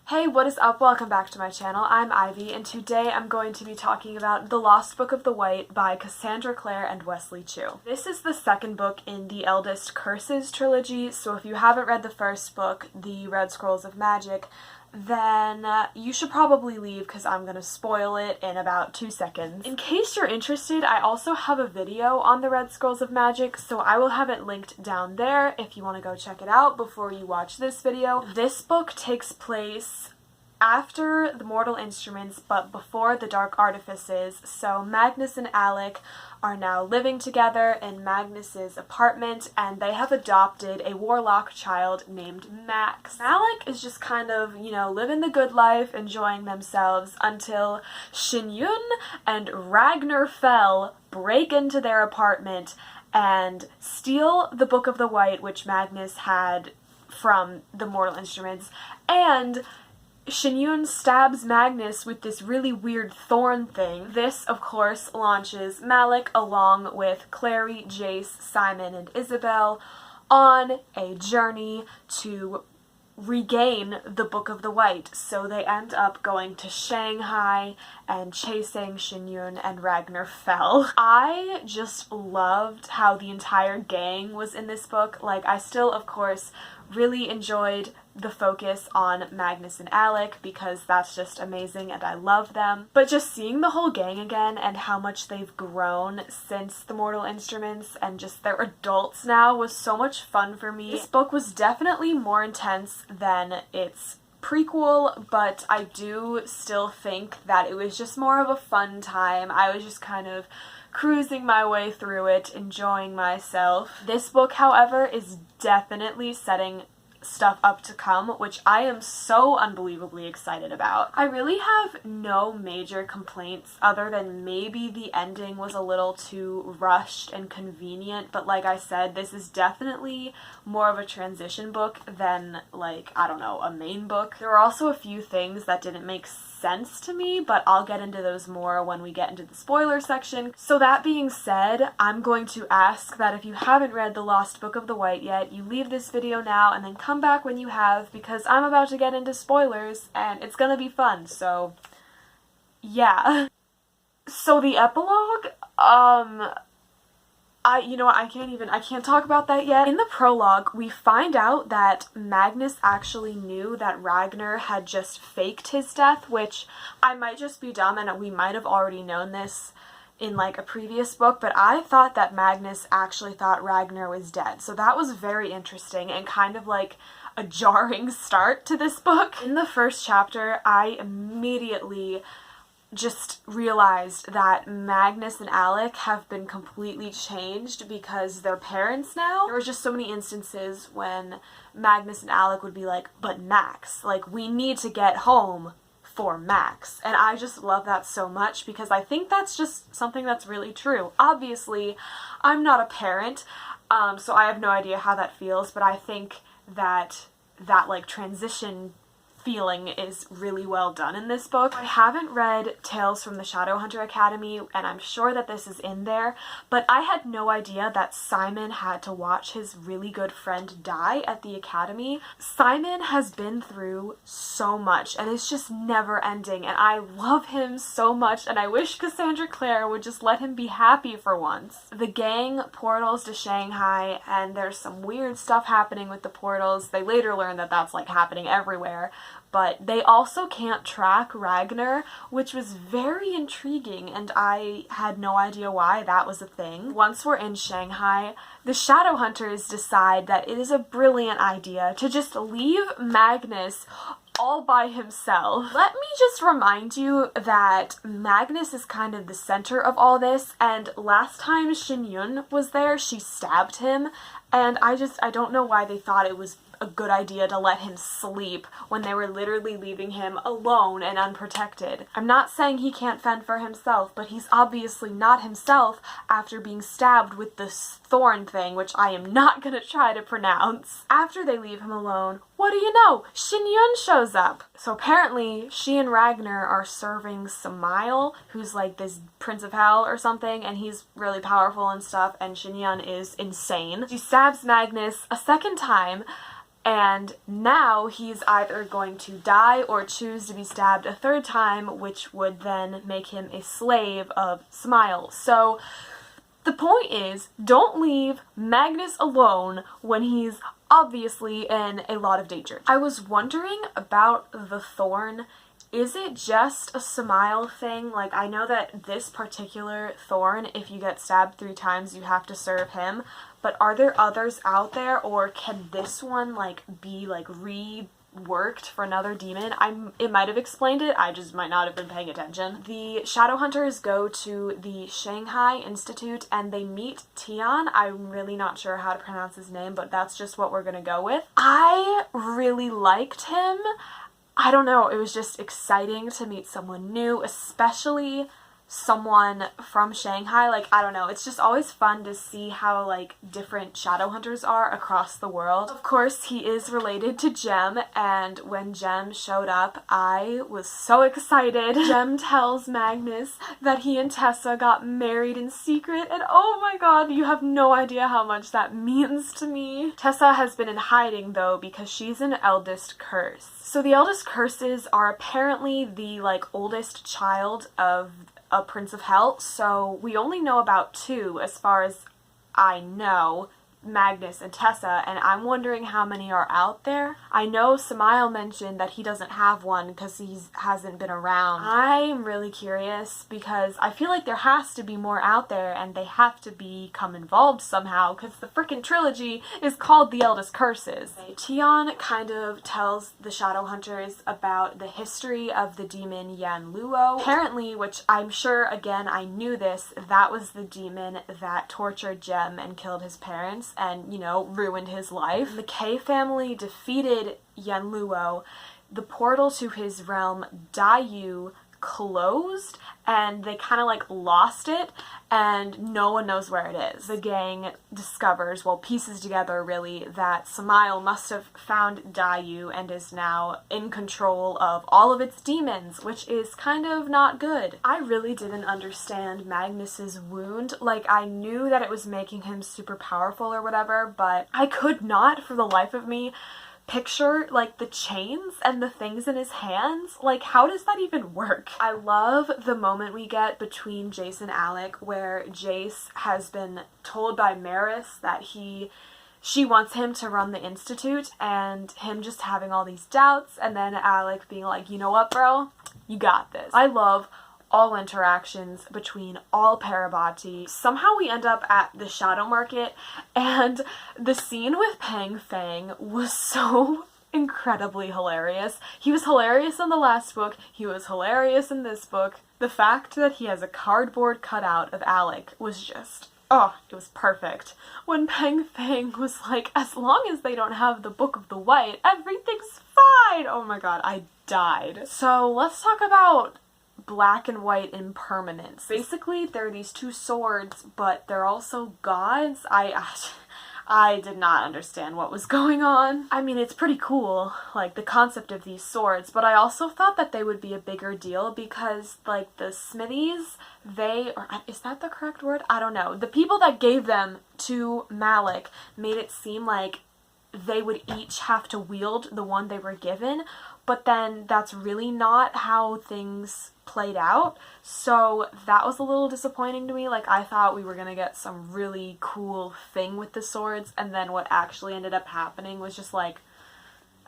Hey, what is up? Welcome back to my channel. I'm Ivy, and today I'm going to be talking about The Lost Book of the White by Cassandra, Clare, and Wesley Chu. This is the second book in the Eldest Curses trilogy, so if you haven't read the first book, The Red Scrolls of Magic, then you should probably leave because I'm going to spoil it in about 2 seconds. In case you're interested, I also have a video on the Red Scrolls of Magic, so I will have it linked down there if you want to go check it out before you watch this video. This book takes place after the Mortal Instruments, but before the Dark Artifices, so Magnus and Alec are now living together in Magnus's apartment, and they have adopted a warlock child named Max. Alec is just kind of, living the good life, enjoying themselves, until Shin-Yun and Ragnar Fell break into their apartment and steal the Book of the White, which Magnus had from the Mortal Instruments, and Shin-Yun stabs Magnus with this really weird thorn thing. This, of course, launches Malik along with Clary, Jace, Simon, and Isabel on a journey to regain the Book of the White. So they end up going to Shanghai and chasing Shin-Yun and Ragnar Fell. I just loved how the entire gang was in this book. I still, of course, really enjoyed the focus on Magnus and Alec because that's just amazing and I love them. But just seeing the whole gang again and how much they've grown since the Mortal Instruments and just they're adults now was so much fun for me. This book was definitely more intense than its prequel, but I do still think that it was just more of a fun time. I was just kind of cruising my way through it, enjoying myself. This book, however, is definitely setting stuff up to come, which I am so unbelievably excited about. I really have no major complaints other than maybe the ending was a little too rushed and convenient, but like I said, this is definitely more of a transition book than, a main book. There are also a few things that didn't make sense to me, but I'll get into those more when we get into the spoiler section. So that being said, I'm going to ask that if you haven't read The Lost Book of the White yet, you leave this video now and then come back when you have, because I'm about to get into spoilers and it's gonna be fun, so yeah. So the epilogue, I can't talk about that yet. In the prologue, we find out that Magnus actually knew that Ragnar had just faked his death, which I might just be dumb and we might have already known this in a previous book, but I thought that Magnus actually thought Ragnar was dead. So that was very interesting and kind of a jarring start to this book. In the first chapter, I immediately just realized that Magnus and Alec have been completely changed because they're parents now. There were just so many instances when Magnus and Alec would be like, but Max, we need to get home for Max. And I just love that so much because I think that's just something that's really true. Obviously, I'm not a parent, so I have no idea how that feels, but I think that transition feeling is really well done in this book. I haven't read Tales from the Shadowhunter Academy, and I'm sure that this is in there, but I had no idea that Simon had to watch his really good friend die at the academy. Simon has been through so much, and it's just never ending, and I love him so much, and I wish Cassandra Clare would just let him be happy for once. The gang portals to Shanghai, and there's some weird stuff happening with the portals. They later learn that that's happening everywhere. But they also can't track Ragnar, which was very intriguing, and I had no idea why that was a thing. Once we're in Shanghai, the Shadowhunters decide that it is a brilliant idea to just leave Magnus all by himself. Let me just remind you that Magnus is kind of the center of all this, and last time Shin-Yun was there, she stabbed him, and I don't know why they thought it was a good idea to let him sleep when they were literally leaving him alone and unprotected. I'm not saying he can't fend for himself, but he's obviously not himself after being stabbed with this thorn thing, which I am not gonna try to pronounce. After they leave him alone, what do you know? Shin-Yun shows up. So apparently, she and Ragnar are serving Samael, who's this Prince of Hell or something, and he's really powerful and stuff, and Shin-Yun is insane. She stabs Magnus a second time, and now he's either going to die or choose to be stabbed a third time, which would then make him a slave of Smile. So the point is, don't leave Magnus alone when he's obviously in a lot of danger. I was wondering about the thorn. Is it just a Smile thing? Like, I know that this particular thorn, if you get stabbed 3 times, you have to serve him, but are there others out there, or can this one, like, be, like, reworked for another demon? It might have explained it, I just might not have been paying attention. The Shadowhunters go to the Shanghai Institute and they meet Tian. I'm really not sure how to pronounce his name, but that's just what we're gonna go with. I really liked him. I don't know, it was just exciting to meet someone new, especially someone from Shanghai. Like, I don't know, it's just always fun to see how, like, different Shadowhunters are across the world. Of course, he is related to Jem, and when Jem showed up, I was so excited. Jem tells Magnus that he and Tessa got married in secret, and oh my god, you have no idea how much that means to me. Tessa has been in hiding, though, because she's an eldest curse. So the eldest curses are apparently the, like, oldest child of a Prince of Hell, so we only know about 2 as far as I know, Magnus and Tessa, and I'm wondering how many are out there. I know Smile mentioned that he doesn't have one because he hasn't been around. I'm really curious because I feel like there has to be more out there and they have to become involved somehow because the frickin' trilogy is called The Eldest Curses. Tian kind of tells the Shadowhunters about the history of the demon Yan Luo. Apparently, which I'm sure, again, I knew this, that was the demon that tortured Jem and killed his parents and, you know, ruined his life. The K family defeated Yan Luo. The portal to his realm, Dayu, closed and they kind of like lost it and no one knows where it is. The gang discovers, well, pieces together really, that Smile must have found Dayu and is now in control of all of its demons, which is kind of not good. I really didn't understand Magnus's wound. Like, I knew that it was making him super powerful or whatever, but I could not for the life of me picture, like, the chains and the things in his hands. Like, how does that even work? I love the moment we get between Jace and Alec where Jace has been told by Maris that she wants him to run the Institute, and him just having all these doubts, and then Alec being like, you know what, bro? You got this. I love all interactions between all Parabati. Somehow we end up at the Shadow Market, and the scene with Pang Fang was so incredibly hilarious. He was hilarious in the last book, he was hilarious in this book. The fact that he has a cardboard cutout of Alec was just, oh, it was perfect. When Pang Fang was like, as long as they don't have the Book of the White, everything's fine! Oh my god, I died. So let's talk about black and white impermanence. Basically, there are these 2 swords, but they're also gods. I did not understand what was going on. I mean, it's pretty cool, like, the concept of these swords, but I also thought that they would be a bigger deal because, like, the smithies, is that the correct word? I don't know. The people that gave them to Malik made it seem like they would each have to wield the one they were given, but then that's really not how things played out, so that was a little disappointing to me. Like, I thought we were gonna get some really cool thing with the swords, and then what actually ended up happening was just like,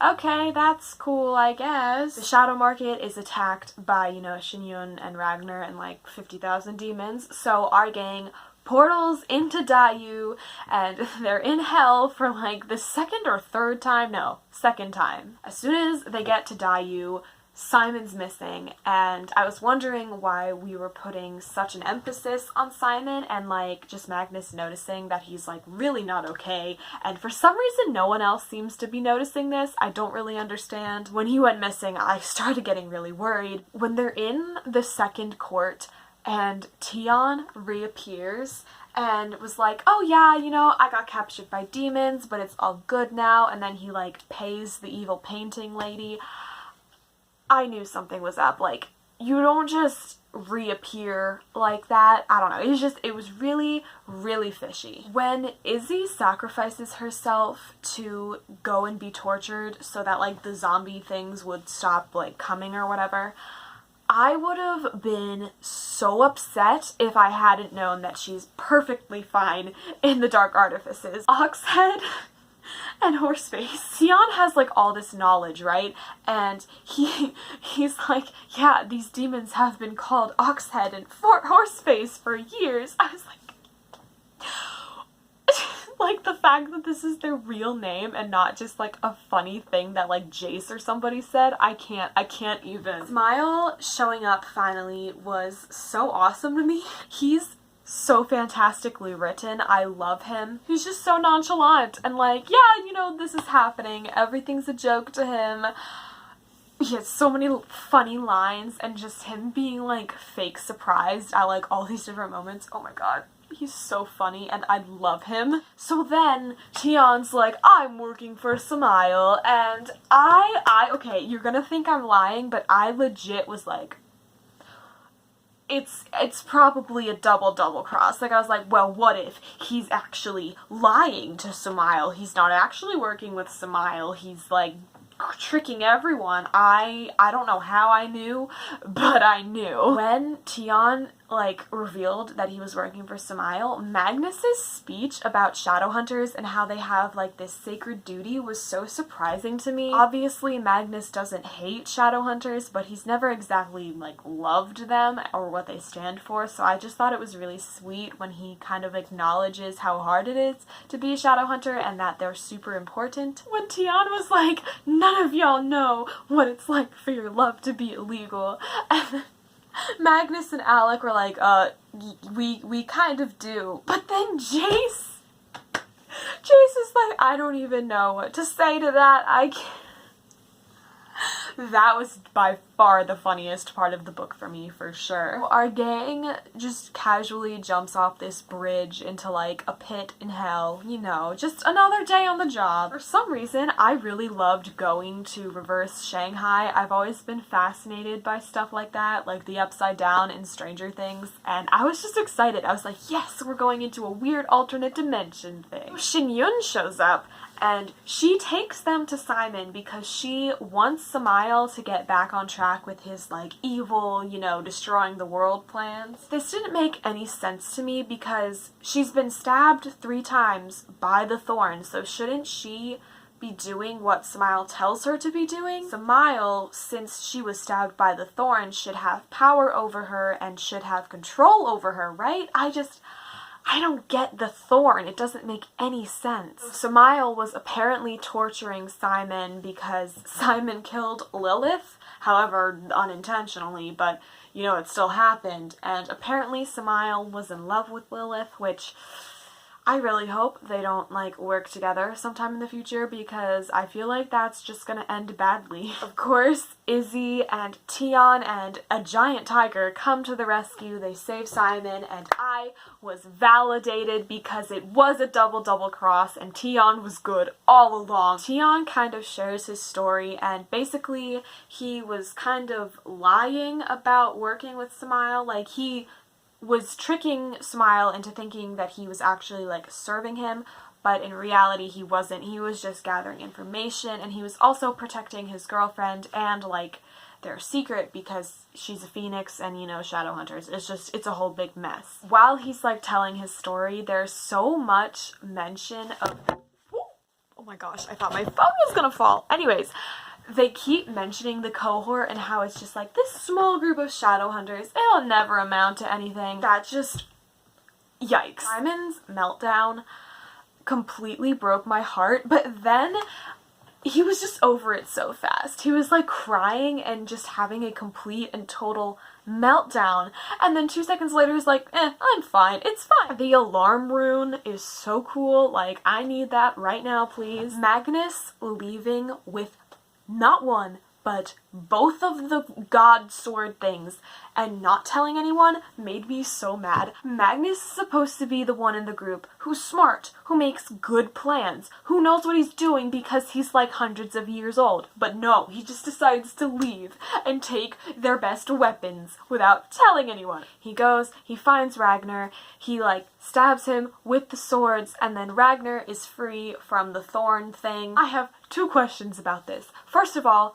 okay, that's cool, I guess. The Shadow Market is attacked by, you know, Shinyun and Ragnar and like 50,000 demons, so our gang portals into Dayu, and they're in hell for like the second or third time? No, second time. As soon as they get to Dayu, Simon's missing, and I was wondering why we were putting such an emphasis on Simon and like just Magnus noticing that he's like really not okay, and for some reason no one else seems to be noticing this. I don't really understand. When he went missing, I started getting really worried. When they're in the second court and Tian reappears and was like, oh yeah, you know, I got captured by demons, but it's all good now, and then he like pays the evil painting lady, I knew something was up. Like, you don't just reappear like that. I don't know. It was really, really fishy. When Izzy sacrifices herself to go and be tortured so that like the zombie things would stop like coming or whatever, I would have been so upset if I hadn't known that she's perfectly fine in the Dark Artifices. Oxhead and Horseface. Tion has like all this knowledge, right? And he's like, yeah, these demons have been called Oxhead and Horseface for years. I was like, like the fact that this is their real name and not just like a funny thing that like Jace or somebody said, I can't even. Smile showing up finally was so awesome to me. He's so fantastically written. I love him. He's just so nonchalant and like, yeah, you know, this is happening. Everything's a joke to him. He has so many funny lines and just him being like fake surprised at like all these different moments. Oh my god. He's so funny and I love him. So then Tion's like, I'm working for Smile, and okay, you're gonna think I'm lying, but I legit was like, it's probably a double cross. Like I was like, well, what if he's actually lying to Smile? He's not actually working with Smile. He's like tricking everyone. I don't know how I knew, but I knew. When Tion like revealed that he was working for Smile, Magnus's speech about Shadowhunters and how they have like this sacred duty was so surprising to me. Obviously Magnus doesn't hate Shadowhunters, but he's never exactly like loved them or what they stand for, so I just thought it was really sweet when he kind of acknowledges how hard it is to be a Shadowhunter and that they're super important. When Tion was like, none of y'all know what it's like for your love to be illegal, and Magnus and Alec were like, we kind of do. But then Jace is like, I don't even know what to say to that. I can't. That was by far the funniest part of the book for me, for sure. Our gang just casually jumps off this bridge into like a pit in hell, you know, just another day on the job. For some reason, I really loved going to reverse Shanghai. I've always been fascinated by stuff like that, like the Upside Down in Stranger Things, and I was just excited. I was like, yes, we're going into a weird alternate dimension thing. Shin Yun shows up, and she takes them to Simon because she wants Samael to get back on track with his, like, evil, you know, destroying the world plans. This didn't make any sense to me because she's been stabbed 3 times by the thorn, so shouldn't she be doing what Samael tells her to be doing? Samael, since she was stabbed by the thorn, should have power over her and should have control over her, right? I don't get the thorn. It doesn't make any sense. Samael was apparently torturing Simon because Simon killed Lilith, however unintentionally, but you know, it still happened. And apparently Samael was in love with Lilith, which I really hope they don't, like, work together sometime in the future because I feel like that's just gonna end badly. Of course, Izzy and Tion and a giant tiger come to the rescue. They save Simon, and I was validated because it was a double cross and Tion was good all along. Tion kind of shares his story, and basically he was kind of lying about working with Samael. Like, he was tricking Smile into thinking that he was actually, like, serving him, but in reality he wasn't. He was just gathering information, and he was also protecting his girlfriend and, like, their secret because she's a phoenix and, you know, Shadowhunters. It's a whole big mess. While he's, like, telling his story, there's so much mention of... Oh my gosh, I thought my phone was gonna fall. Anyways, they keep mentioning the cohort and how it's just like this small group of Shadowhunters. It'll never amount to anything. That just... yikes. Simon's meltdown completely broke my heart, but then he was just over it so fast. He was like crying and just having a complete and total meltdown, and then 2 seconds later he's like, I'm fine, it's fine. The alarm rune is so cool. Like, I need that right now, please. Magnus leaving with not 1, but both of the god sword things and not telling anyone made me so mad. Magnus is supposed to be the one in the group who's smart, who makes good plans, who knows what he's doing because he's like hundreds of years old. But no, he just decides to leave and take their best weapons without telling anyone. He goes, he finds Ragnar, he like stabs him with the swords, and then Ragnar is free from the thorn thing. I have two questions about this. First of all,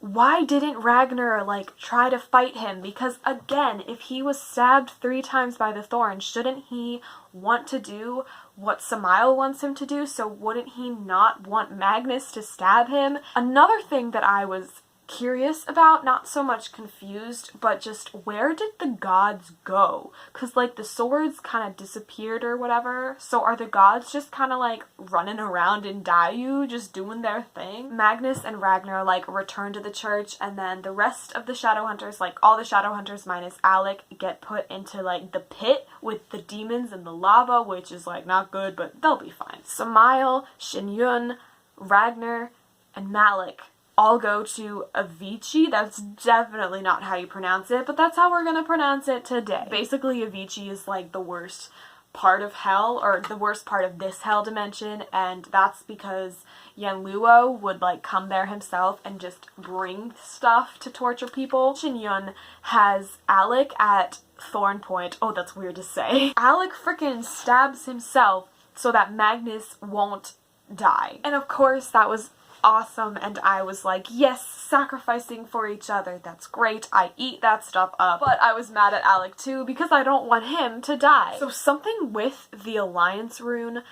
why didn't Ragnar, like, try to fight him? Because, again, if he was stabbed 3 times by the thorn, shouldn't he want to do what Samael wants him to do? So wouldn't he not want Magnus to stab him? Another thing that I was curious about, not so much confused, but just where did the gods go? Because like the swords kind of disappeared or whatever, so are the gods just kind of like running around in Dayu just doing their thing? Magnus and Ragnar like return to the church, and then the rest of the Shadowhunters, like all the Shadowhunters minus Alec, get put into like the pit with the demons and the lava, which is like not good, but they'll be fine. Samael, Shin-Yun, Ragnar, and Malik all go to Avicii. That's definitely not how you pronounce it, but that's how we're gonna pronounce it today. Basically, Avicii is like the worst part of hell, or the worst part of this hell dimension, and that's because Yanluo would like come there himself and just bring stuff to torture people. Shin-Yun has Alec at Thorn Point. Oh, that's weird to say. Alec frickin' stabs himself so that Magnus won't die. And of course, that was awesome, and I was like, yes, sacrificing for each other, that's great, I eat that stuff up. But I was mad at Alec too because I don't want him to die. So something with the Alliance rune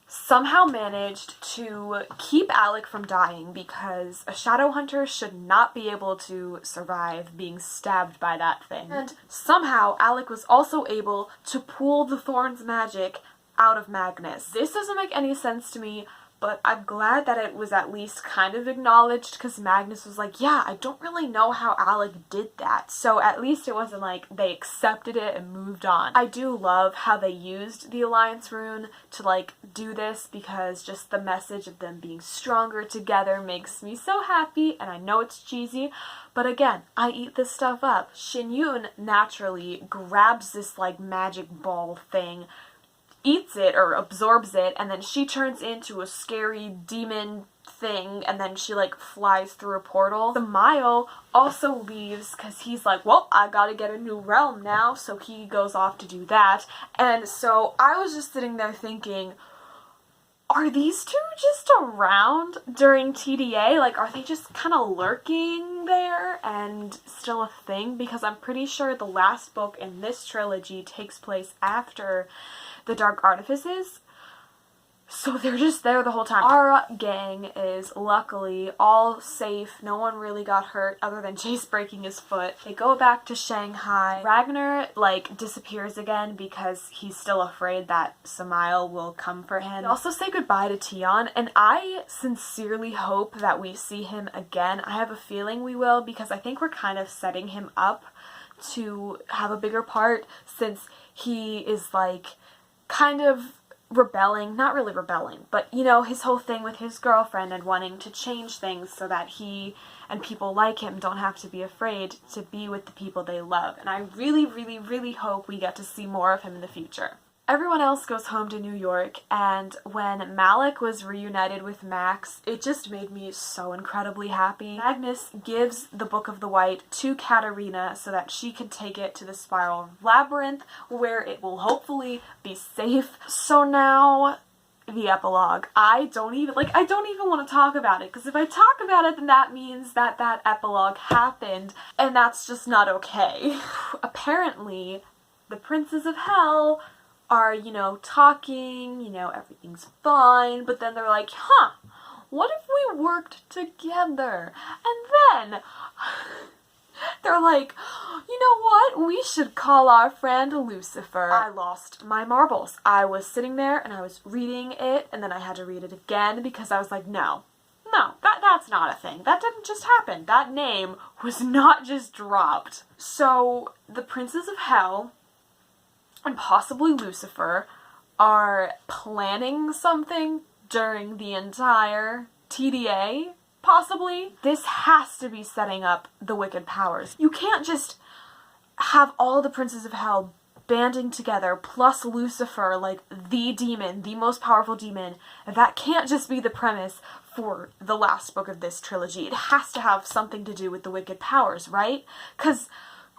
somehow managed to keep Alec from dying, because a Shadowhunter should not be able to survive being stabbed by that thing. And somehow Alec was also able to pull the Thorn's magic out of Magnus. This doesn't make any sense to me, but I'm glad that it was at least kind of acknowledged, because Magnus was like, yeah, I don't really know how Alec did that. So at least it wasn't like they accepted it and moved on. I do love how they used the Alliance rune to like do this, because just the message of them being stronger together makes me so happy, and I know it's cheesy, but again, I eat this stuff up. Shin-Yun naturally grabs this like magic ball thing, eats it or absorbs it, and then she turns into a scary demon thing, and then she like flies through a portal. Samael also leaves because he's like, well, I gotta get a new realm now, so he goes off to do that. And so I was just sitting there thinking, are these two just around during TDA? Like, are they just kind of lurking there and still a thing? Because I'm pretty sure the last book in this trilogy takes place after the Dark Artifices, so they're just there the whole time. Our gang is luckily all safe. No one really got hurt other than Chase breaking his foot. They go back to Shanghai. Ragnar like disappears again because he's still afraid that Samael will come for him. They also say goodbye to Tion, and I sincerely hope that we see him again. I have a feeling we will, because I think we're kind of setting him up to have a bigger part, since he is like kind of rebelling, not really rebelling, but you know, his whole thing with his girlfriend and wanting to change things so that he and people like him don't have to be afraid to be with the people they love. And I really, really, really hope we get to see more of him in the future. Everyone else goes home to New York, and when Malik was reunited with Max, it just made me so incredibly happy. Magnus gives the Book of the White to Katarina so that she can take it to the Spiral Labyrinth, where it will hopefully be safe. So now, the epilogue. I don't even want to talk about it, because if I talk about it, then that means that that epilogue happened, and that's just not okay. Apparently, the Princes of Hell are, you know, talking, you know, everything's fine, but then they're like, huh, what if we worked together? And then they're like, you know what, we should call our friend Lucifer. I lost my marbles. I was sitting there and I was reading it, and then I had to read it again because I was like, no, that's not a thing. That didn't just happen. That name was not just dropped. So the Princes of Hell and possibly Lucifer are planning something during the entire TDA, possibly. This has to be setting up the wicked powers. You can't just have all the princes of hell banding together, plus Lucifer, like the demon, the most powerful demon. That can't just be the premise for the last book of this trilogy. It has to have something to do with the wicked powers, right? Cause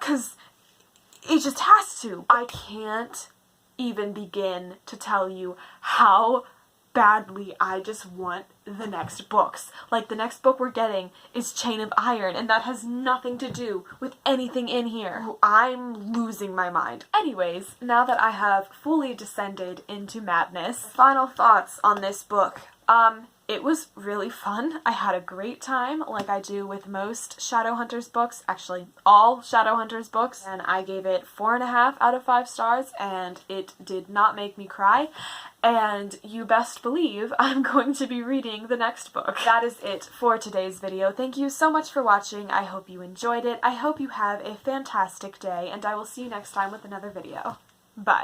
it just has to. I can't even begin to tell you how badly I just want the next books. Like, the next book we're getting is Chain of Iron, and that has nothing to do with anything in here. I'm losing my mind. Anyways, now that I have fully descended into madness, final thoughts on this book. It was really fun. I had a great time, like I do with most Shadowhunters books, actually all Shadowhunters books, and I gave it 4.5 out of 5 stars, and it did not make me cry, and you best believe I'm going to be reading the next book. That is it for today's video. Thank you so much for watching. I hope you enjoyed it. I hope you have a fantastic day, and I will see you next time with another video. Bye.